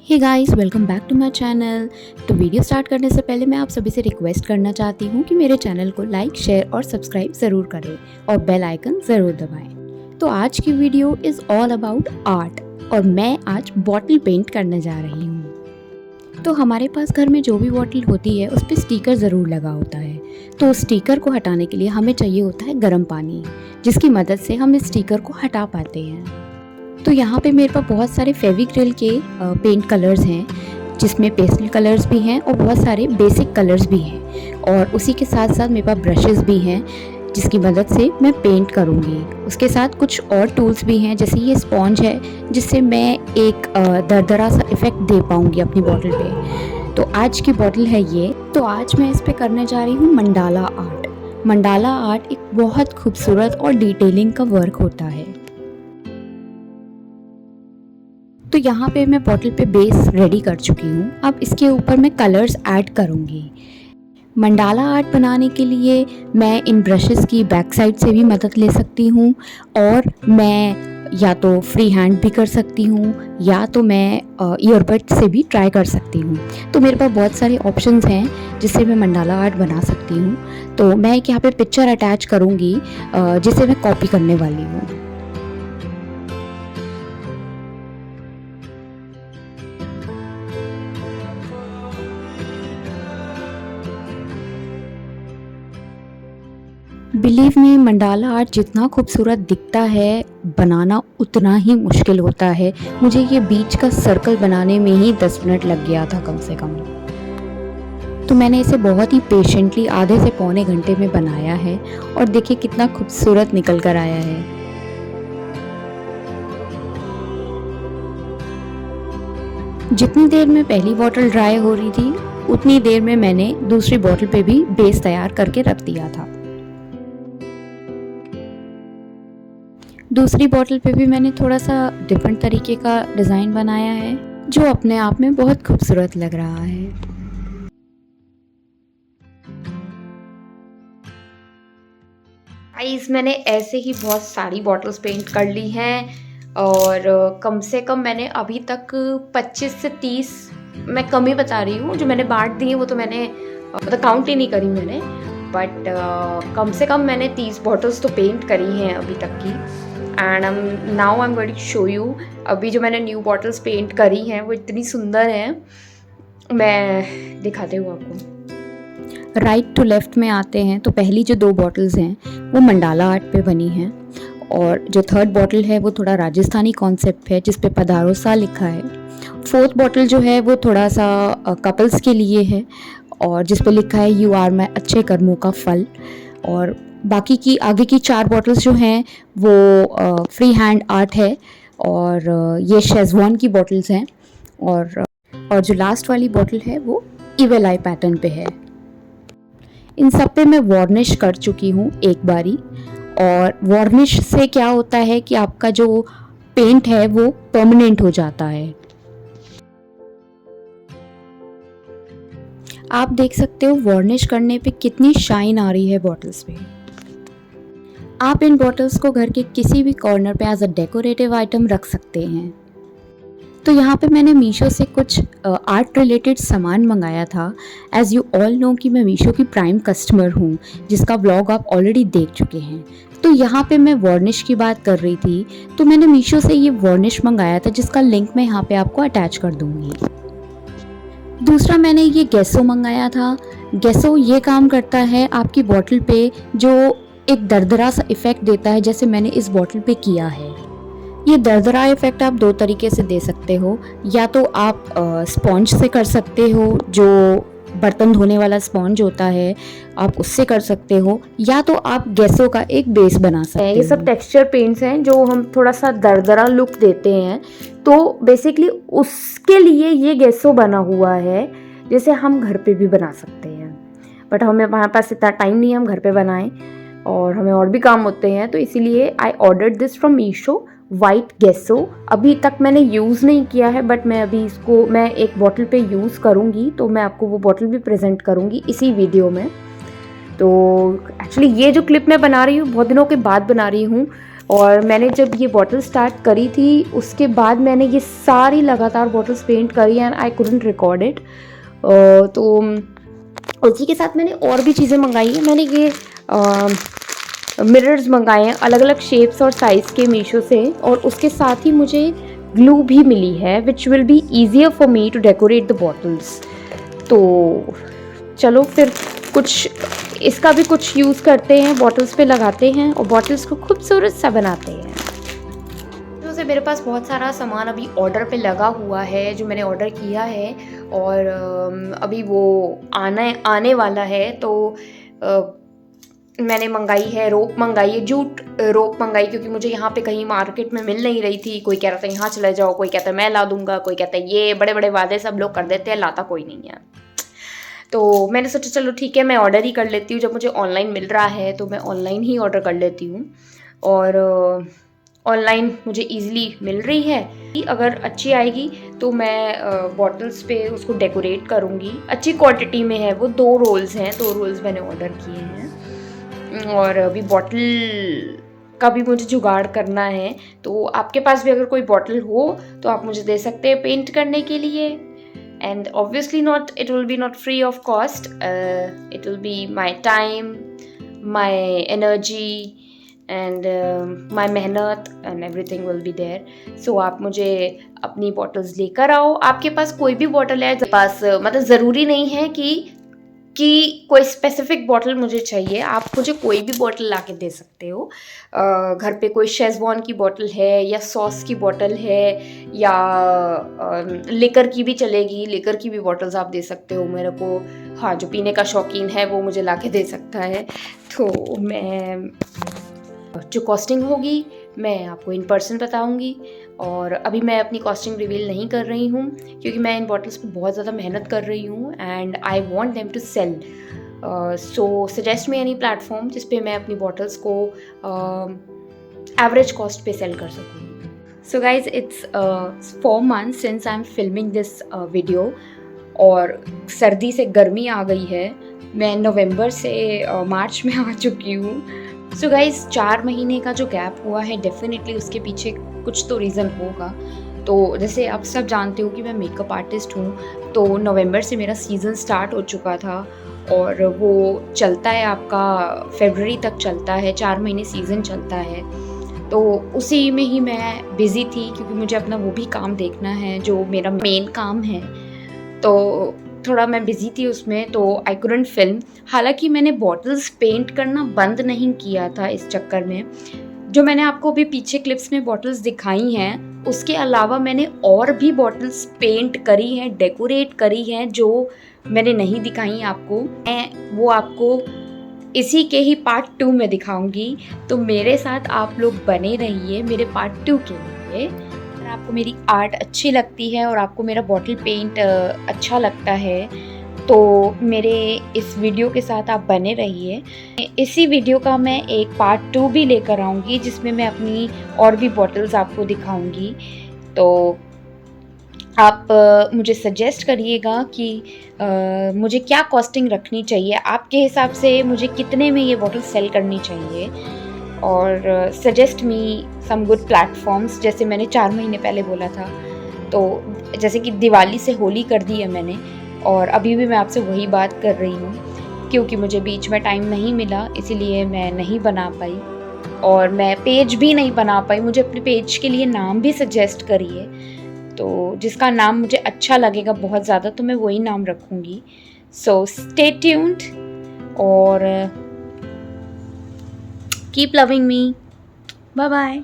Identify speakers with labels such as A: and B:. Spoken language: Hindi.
A: Hey guys, welcome back to my channel. तो वीडियो स्टार्ट करने से पहले मैं आप सभी से रिक्वेस्ट करना चाहती हूँ कि मेरे चैनल को लाइक, शेयर और सब्सक्राइब ज़रूर करें और बेल आइकन ज़रूर दबाएं। तो आज की video is all about art और मैं आज बॉटल पेंट करने जा रही हूँ। तो हमारे पास घर में जो भी बॉटल होती है उस पर स्टिकर ज़रूर लगा होता है। तो उस स्टिकर को हटाने के लिए हमें चाहिए होता है गर्म पानी, जिसकी मदद से हम इस स्टिकर को हटा पाते हैं। तो यहाँ पे मेरे पास बहुत सारे फेविक्रिल के पेंट कलर्स हैं, जिसमें पेस्टल कलर्स भी हैं और बहुत सारे बेसिक कलर्स भी हैं। और उसी के साथ साथ मेरे पास ब्रशेस भी हैं, जिसकी मदद से मैं पेंट करूँगी। उसके साथ कुछ और टूल्स भी हैं, जैसे ये स्पॉन्ज है, जिससे मैं एक दरदरा सा इफ़ेक्ट दे पाऊँगी अपनी बॉटल पे। तो आज की बॉटल है ये। तो आज मैं इस पे करने जा रही हूँ मंडाला आर्ट। मंडाला आर्ट एक बहुत खूबसूरत और डिटेलिंग का वर्क होता है। तो यहाँ पे मैं बॉटल पे बेस रेडी कर चुकी हूँ। अब इसके ऊपर मैं कलर्स ऐड करूँगी। मंडाला आर्ट बनाने के लिए मैं इन ब्रशेस की बैक साइड से भी मदद ले सकती हूँ, और मैं या तो फ्री हैंड भी कर सकती हूँ या तो मैं ईयरबड से भी ट्राई कर सकती हूँ। तो मेरे पास बहुत सारे ऑप्शंस हैं जिससे मैं मंडाला आर्ट बना सकती हूँ। तो मैं एक यहाँ पे पिक्चर अटैच करूँगी जिसे मैं कॉपी करने वाली हूँ। बिलीव मी, मंडाला आर्ट जितना खूबसूरत दिखता है, बनाना उतना ही मुश्किल होता है। मुझे ये बीच का सर्कल बनाने में ही 10 मिनट लग गया था कम से कम। तो मैंने इसे बहुत ही पेशेंटली आधे से पौने घंटे में बनाया है, और देखिए कितना खूबसूरत निकल कर आया है। जितनी देर में पहली बॉटल ड्राई हो रही थी, उतनी देर में मैंने दूसरी बॉटल पे भी बेस तैयार करके रख दिया था। दूसरी बॉटल पे भी मैंने थोड़ा सा डिफरेंट तरीके का डिज़ाइन बनाया है, जो अपने आप में बहुत खूबसूरत लग रहा है।
B: गाइस, मैंने ऐसे ही बहुत सारी बॉटल्स पेंट कर ली हैं, और कम से कम मैंने अभी तक 25 से 30, मैं कम ही बता रही हूँ, जो मैंने बांट दी है वो तो मैंने मतलब काउंट ही नहीं करी मैंने, बट कम से कम मैंने 30 बॉटल्स तो पेंट करी हैं अभी तक की। And now I am going to show you. अभी जो मैंने न्यू बॉटल्स पेंट करी हैं वो इतनी सुंदर हैं, मैं दिखाते हूँ आपको।
A: राइट टू लेफ्ट में आते हैं तो पहली जो 2 बॉटल्स हैं वो मंडाला आर्ट पे बनी हैं, और जो थर्ड बॉटल है वो थोड़ा राजस्थानी कॉन्सेप्ट है, जिस पे पधारोसा लिखा है। फोर्थ बॉटल जो है वो थोड़ा सा कपल्स के लिए है, और जिस पे लिखा है यू आर माई अच्छे कर्मों का फल। और बाकी की आगे की 4 बॉटल्स जो हैं वो फ्री हैंड आर्ट है, और ये शेजवान की बॉटल्स हैं, और जो लास्ट वाली बॉटल है वो इवेल आई पैटर्न पे है। इन सब पे मैं वार्निश कर चुकी हूँ एक बारी, और वार्निश से क्या होता है कि आपका जो पेंट है वो परमानेंट हो जाता है। आप देख सकते हो वार्निश करने पे कितनी शाइन आ रही है बॉटल्स पे। आप इन बॉटल्स को घर के किसी भी कॉर्नर पे एज अ डेकोरेटिव आइटम रख सकते हैं। तो यहाँ पे मैंने मीशो से कुछ आर्ट रिलेटेड सामान मंगाया था। एज़ यू ऑल नो कि मैं मीशो की प्राइम कस्टमर हूँ, जिसका व्लॉग आप ऑलरेडी देख चुके हैं। तो यहाँ पे मैं वार्निश की बात कर रही थी, तो मैंने मीशो से ये वार्निश मंगाया था, जिसका लिंक मैं यहाँ पे आपको अटैच कर दूँगी। दूसरा मैंने ये गेसो मंगाया था। गेसो ये काम करता है आपकी बॉटल पे, जो एक दरदरा सा इफ़ेक्ट देता है, जैसे मैंने इस बॉटल पे किया है। ये दरदरा इफ़ेक्ट आप 2 तरीके से दे सकते हो, या तो आप स्पॉन्ज से कर सकते हो, जो बर्तन धोने वाला स्पॉन्ज होता है आप उससे कर सकते हो, या तो आप गेसो का एक बेस बना सकते हो।
B: ये सब टेक्सचर पेंट्स हैं जो हम थोड़ा सा दरदरा लुक देते हैं, तो बेसिकली उसके लिए ये गेसो बना हुआ है, जैसे हम घर पे भी बना सकते हैं। बट हमारे पास इतना टाइम नहीं है हम घर पे बनाएं, और हमें और भी काम होते हैं, तो इसीलिए I ordered this from Meesho, white gesso. अभी तक मैंने यूज़ नहीं किया है, बट मैं अभी इसको मैं एक बॉटल पे यूज़ करूँगी, तो मैं आपको वो बॉटल भी प्रेजेंट करूँगी इसी वीडियो में। तो एक्चुअली ये जो क्लिप मैं बना रही हूँ बहुत दिनों के बाद बना रही हूँ, और मैंने जब ये बॉटल स्टार्ट करी थी उसके बाद मैंने ये सारी लगातार बॉटल्स पेंट करी and I couldn't record it. तो उसी के साथ मैंने और भी चीज़ें मंगाई हैं। मैंने ये मिरर्स मंगाए हैं अलग अलग शेप्स और साइज़ के मीशो से, और उसके साथ ही मुझे ग्लू भी मिली है which will be easier for me to decorate the bottles. तो चलो फिर कुछ इसका भी कुछ यूज़ करते हैं, बॉटल्स पे लगाते हैं और बॉटल्स को खूबसूरत सा बनाते हैं। तो मेरे पास बहुत सारा सामान अभी ऑर्डर पे लगा हुआ है जो मैंने ऑर्डर किया है, और अभी वो आने वाला है। तो मैंने मंगाई है रोप, मंगाई है जूट रोप मंगाई, क्योंकि मुझे यहाँ पे कहीं मार्केट में मिल नहीं रही थी। कोई कह रहा था यहाँ चले जाओ, कोई कहता है मैं ला दूंगा, कोई कहता है ये बड़े बड़े वादे सब लोग कर देते हैं, लाता कोई नहीं है। तो मैंने सोचा चलो ठीक है मैं ऑर्डर ही कर लेती हूँ, जब मुझे ऑनलाइन मिल रहा है तो मैं ऑनलाइन ही ऑर्डर कर लेती हूँ। और ऑनलाइन मुझे ईज़िली मिल रही है। अगर अच्छी आएगी तो मैं बॉटल्स पे उसको डेकोरेट करूँगी। अच्छी क्वांटिटी में है वो, 2 रोल्स हैं, 2 रोल्स मैंने ऑर्डर किए हैं। और अभी बॉटल का भी मुझे जुगाड़ करना है, तो आपके पास भी अगर कोई बॉटल हो तो आप मुझे दे सकते हैं पेंट करने के लिए। And obviously not, it will be not free of cost, it will be my time, my energy and माई मेहनत and everything will be there. So आप मुझे अपनी बॉटल्स लेकर आओ। आपके पास कोई भी बॉटल है पास, मतलब ज़रूरी नहीं है कि कोई स्पेसिफिक बॉटल मुझे चाहिए, आप मुझे कोई भी बॉटल ला के दे सकते हो। घर पे कोई शेज़वान की बॉटल है या सॉस की बॉटल है या लिकर की भी चलेगी, लिकर की भी बॉटल्स आप दे सकते हो मेरे को। हाँ, जो पीने का शौकीन है वो मुझे ला के दे सकता है। तो मैं जो कॉस्टिंग होगी मैं आपको इन पर्सन बताऊंगी, और अभी मैं अपनी कॉस्टिंग रिवील नहीं कर रही हूँ क्योंकि मैं इन बॉटल्स पे बहुत ज़्यादा मेहनत कर रही हूँ and I want them to sell. So suggest me any platform जिस पे मैं अपनी बॉटल्स को एवरेज कॉस्ट पे सेल कर सकूँ। So guys, it's 4 months since I am filming this video, और सर्दी से गर्मी आ गई है। मैं नवंबर से मार्च में आ चुकी हूँ। सो गाइज, 4 महीने का जो गैप हुआ है, डेफिनेटली उसके पीछे कुछ तो रीज़न होगा। तो जैसे आप सब जानते हो कि मैं मेकअप आर्टिस्ट हूँ, तो नवंबर से मेरा सीज़न स्टार्ट हो चुका था और वो चलता है आपका फरवरी तक चलता है, 4 महीने सीज़न चलता है। तो उसी में ही मैं बिज़ी थी क्योंकि मुझे अपना वो भी काम देखना है जो मेरा मेन काम है। तो थोड़ा मैं बिज़ी थी उसमें, तो आई कुडंट फिल्म। हालांकि मैंने बॉटल्स पेंट करना बंद नहीं किया था इस चक्कर में। जो मैंने आपको अभी पीछे क्लिप्स में बॉटल्स दिखाई हैं, उसके अलावा मैंने और भी बॉटल्स पेंट करी हैं, डेकोरेट करी हैं, जो मैंने नहीं दिखाई आपको। मैं वो आपको इसी के ही पार्ट 2 में दिखाऊंगी। तो मेरे साथ आप लोग बने रहिए मेरे पार्ट 2 के लिए। अगर आपको मेरी आर्ट अच्छी लगती है और आपको मेरा बॉटल पेंट अच्छा लगता है तो मेरे इस वीडियो के साथ आप बने रहिए। इसी वीडियो का मैं एक पार्ट 2 भी लेकर आऊँगी जिसमें मैं अपनी और भी बॉटल्स आपको दिखाऊँगी। तो आप मुझे सजेस्ट करिएगा कि मुझे क्या कॉस्टिंग रखनी चाहिए, आपके हिसाब से मुझे कितने में ये बॉटल सेल करनी चाहिए, और suggest me some good platforms. जैसे मैंने 4 महीने पहले बोला था, तो जैसे कि दिवाली से होली कर दी है मैंने, और अभी भी मैं आपसे वही बात कर रही हूँ क्योंकि मुझे बीच में टाइम नहीं मिला, इसीलिए मैं नहीं बना पाई और मैं पेज भी नहीं बना पाई। मुझे अपने पेज के लिए नाम भी सजेस्ट करिए, तो जिसका नाम मुझे अच्छा लगेगा बहुत ज़्यादा तो मैं वही नाम रखूँगी। सो स्टे ट्यून्ड और keep loving me. Bye bye.